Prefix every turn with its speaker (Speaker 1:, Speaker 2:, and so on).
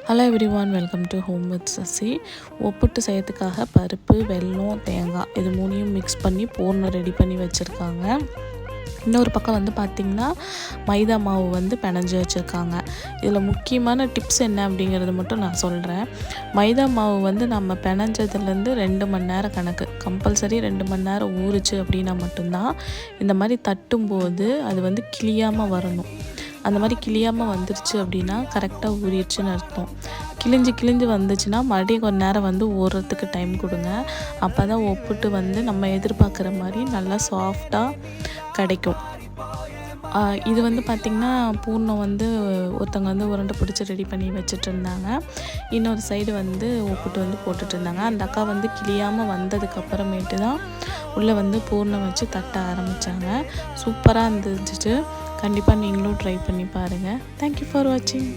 Speaker 1: Hello everyone, welcome to home with Sasi. ஒப்புட்டு செய்யறதுக்காக பருப்பு, வெல்லம், தேங்காய் இது மூணையும் மிக்ஸ் பண்ணி பூர்ணம் ரெடி பண்ணி வச்சுருக்காங்க. இன்னொரு பக்கம் வந்து பார்த்திங்கன்னா மைதா மாவு வந்து பிணைஞ்சி வச்சுருக்காங்க. இதில் முக்கியமான டிப்ஸ் என்ன அப்படிங்கிறது மட்டும் நான் சொல்கிறேன். மைதா மாவு வந்து நம்ம பிணைஞ்சதுலேருந்து 2 மணி நேரம் கணக்கு, கம்பல்சரி 2 மணி நேரம் ஊறுச்சு அப்படின்னா மட்டும்தான் இந்த மாதிரி தட்டும்போது அது வந்து கிளியாமல் வரணும். அந்த மாதிரி கிளியாமல் வந்துருச்சு அப்படின்னா கரெக்டாக ஊறிடுச்சுன்னு அர்த்தம். கிழிஞ்சு வந்துச்சுன்னா மறுபடியும் கொஞ்சம் நேரம் வந்து ஊறுறதுக்கு டைம் கொடுங்க. அப்போ தான் ஒப்புட்டு வந்து நம்ம எதிர்பார்க்குற மாதிரி நல்லா சாஃப்டாக கிடைக்கும். இது வந்து பார்த்திங்கன்னா பூர்ணம் வந்து ஒருத்தவங்க வந்து உருண்டை பிடிச்சி ரெடி பண்ணி வச்சுட்டு இருந்தாங்க. இன்னொரு சைடு வந்து ஒப்புட்டு வந்து போட்டுட்டு இருந்தாங்க. அந்த அக்கா வந்து கிளியாமல் வந்ததுக்கப்புறமேட்டு தான் உள்ளே வந்து பூர்ணம் வச்சு தட்ட ஆரம்பித்தாங்க. சூப்பராக இருந்துச்சு. கண்டிப்பாக நீங்களும் ட்ரை பண்ணி பாருங்கள். தேங்க்யூ ஃபார் வாட்சிங்.